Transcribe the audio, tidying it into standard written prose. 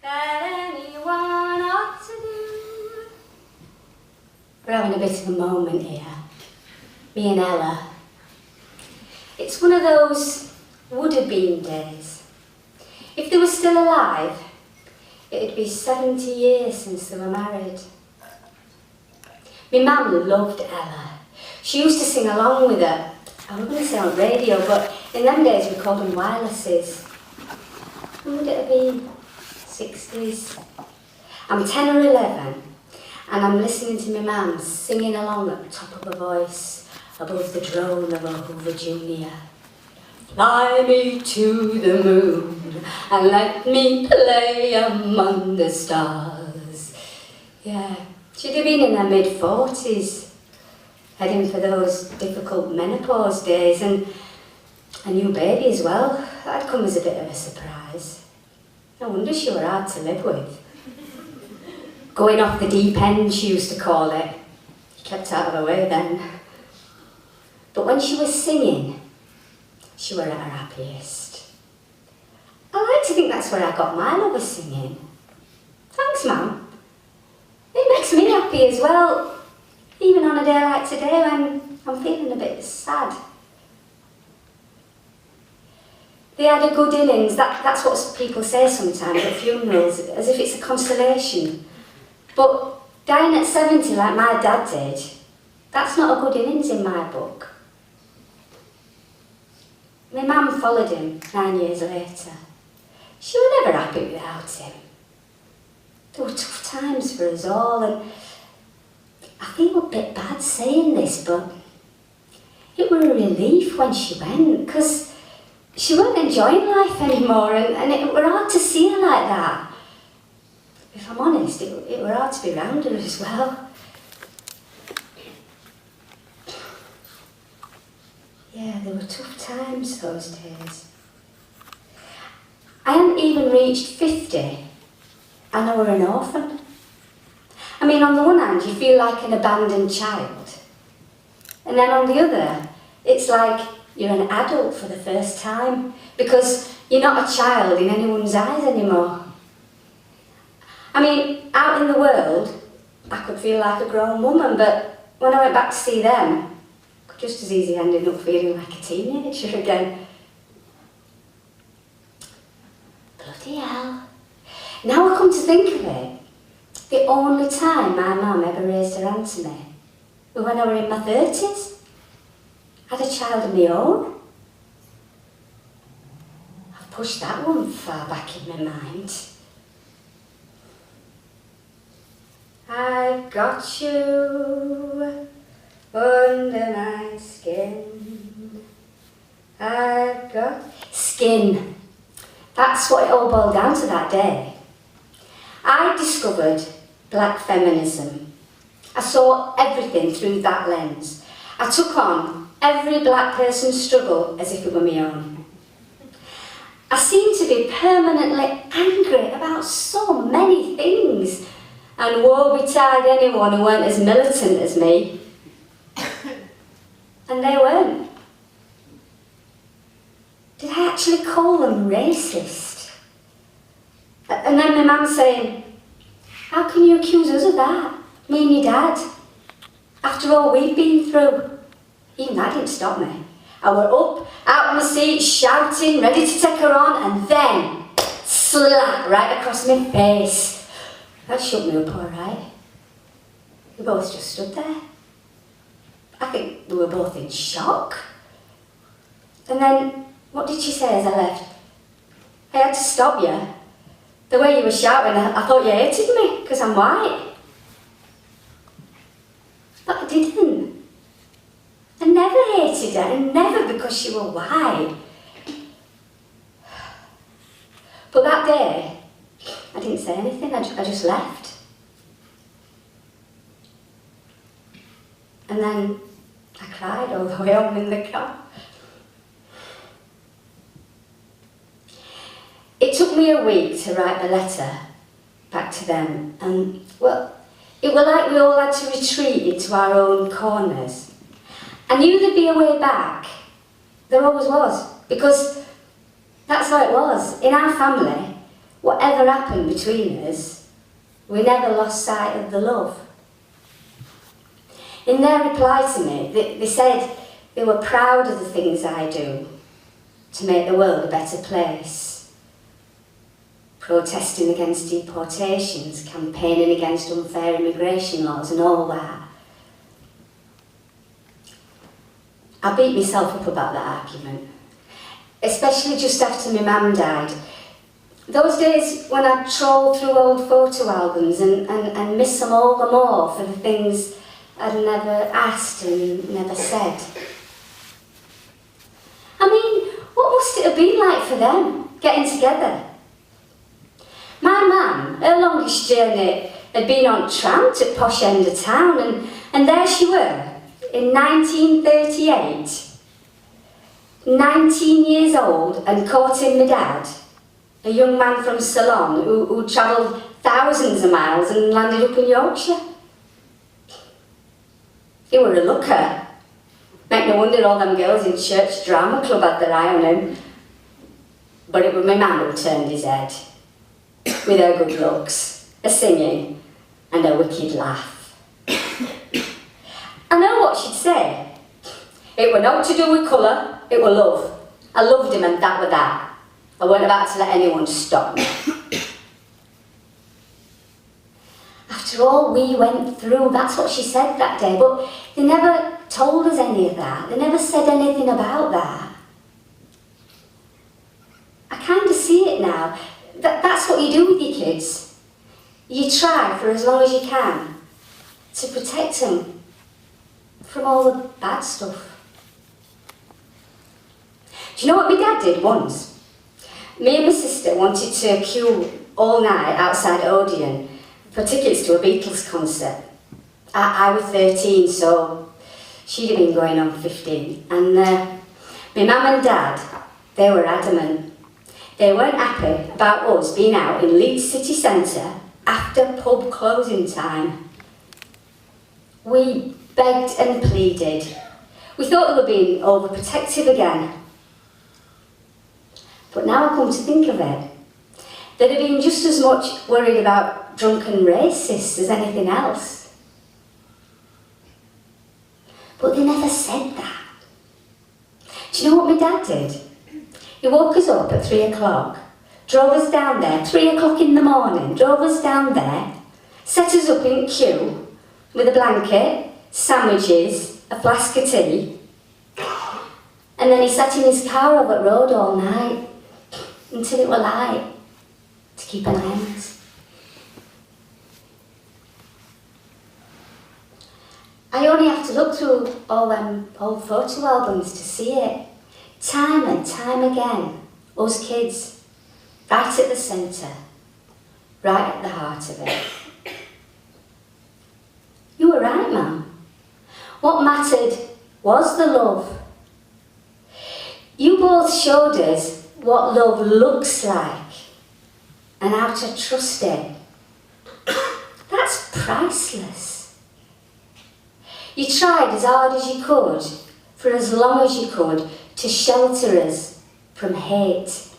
that anyone ought to do. We're having a bit of a moment here, me and Ella. It's one of those would-have-been days. If they were still alive, it'd be 70 years since they were married. My mum loved Ella. She used to sing along with her. I was going to say on radio, but in them days we called them wirelesses. When would it have been? 60s. I'm 10 or 11, and I'm listening to my mum singing along at the top of her voice above the drone of a Hoover Junior. Fly me to the moon and let me play among the stars. Yeah, she'd have been in her mid-40s, heading for those difficult menopause days, and a new baby as well. That'd come as a bit of a surprise. No wonder she were hard to live with. Going off the deep end, she used to call it. Kept out of her way then. But when she was singing, she were at her happiest. I like to think that's where I got my love of singing. Thanks, Mum. It makes me happy as well, even on a day like today when I'm feeling a bit sad. They had a good innings, that's what people say sometimes at funerals, as if it's a consolation. But dying at 70 like my dad did, that's not a good innings in my book. My mum followed him 9 years later. She was never happy without him. There were tough times for us all, and I feel a bit bad saying this, but it were a relief when she went, because she weren't enjoying life anymore, and it were hard to see her like that. If I'm honest, it were hard to be around her as well. Yeah, there were tough times those days. I hadn't even reached 50, and I were an orphan. I mean, on the one hand, you feel like an abandoned child. And then on the other, it's like you're an adult for the first time, because you're not a child in anyone's eyes anymore. I mean, out in the world, I could feel like a grown woman, but when I went back to see them, I could just as easy ended up feeling like a teenager again. Bloody hell. Now I come to think of it, the only time my mum ever raised her hand to me was when I were in my 30s. I had a child of my own. I've pushed that one far back in my mind. I've got you under my skin. I've got skin. That's what it all boiled down to that day. I discovered black feminism. I saw everything through that lens. I took on every black person's struggle as if it were my own. I seemed to be permanently angry about so many things, and woe betide anyone who weren't as militant as me. And they weren't. Did I actually call them racist? And then my mum saying, how can you accuse us of that? Me and your dad. After all we've been through. Even that didn't stop me. I were up, out on my seat, shouting, ready to take her on, and then slap right across my face. That shook me up all right. We both just stood there. I think we were both in shock. And then, what did she say as I left? I had to stop you. The way you were shouting, I thought you hated me, because I'm white. But I didn't. I never hated her, and never because she were white. But that day, I didn't say anything, I just left. And then I cried all the way home in the car. It took me a week to write the letter back to them, and, well, it was like we all had to retreat into our own corners. I knew there'd be a way back. There always was, because that's how it was. In our family, whatever happened between us, we never lost sight of the love. In their reply to me, they said they were proud of the things I do to make the world a better place. Protesting against deportations, campaigning against unfair immigration laws and all that. I beat myself up about that argument, especially just after my mum died. Those days when I'd troll through old photo albums and miss them all the more for the things I'd never asked and never said. I mean, what must it have been like for them, getting together? My mum, her longest journey had been on tram to posh end of town, and there she were, in 1938, 19 years old and courting my dad, a young man from Ceylon who travelled thousands of miles and landed up in Yorkshire. He were a looker. Make no wonder all them girls in church drama club had their eye on him. But it was my man who turned his head, with her good looks, her singing, and her wicked laugh. I know what she'd say. It were not to do with colour, it were love. I loved him and that were that. I weren't about to let anyone stop me. After all we went through, that's what she said that day, but they never told us any of that. They never said anything about that. I kind of see it now. That's what you do with your kids. You try for as long as you can to protect them from all the bad stuff. Do you know what my dad did once? Me and my sister wanted to queue all night outside Odeon for tickets to a Beatles concert. I was 13, so she'd have been going on 15. And my mum and dad, they were adamant. They weren't happy about us being out in Leeds city centre after pub closing time. We begged and pleaded. We thought they were being overprotective again. But now I come to think of it, they'd have been just as much worried about drunken racists as anything else. But they never said that. Do you know what my dad did? He woke us up at 3 o'clock, drove us down there, 3 o'clock in the morning, drove us down there, set us up in queue with a blanket, sandwiches, a flask of tea, and then he sat in his car over the road all night until it were light to keep an eye on us. I only have to look through all them old photo albums to see it. Time and time again, us kids, right at the centre, right at the heart of it. You were right, Mum. What mattered was the love. You both showed us what love looks like and how to trust it. That's priceless. You tried as hard as you could, for as long as you could, to shelter us from hate.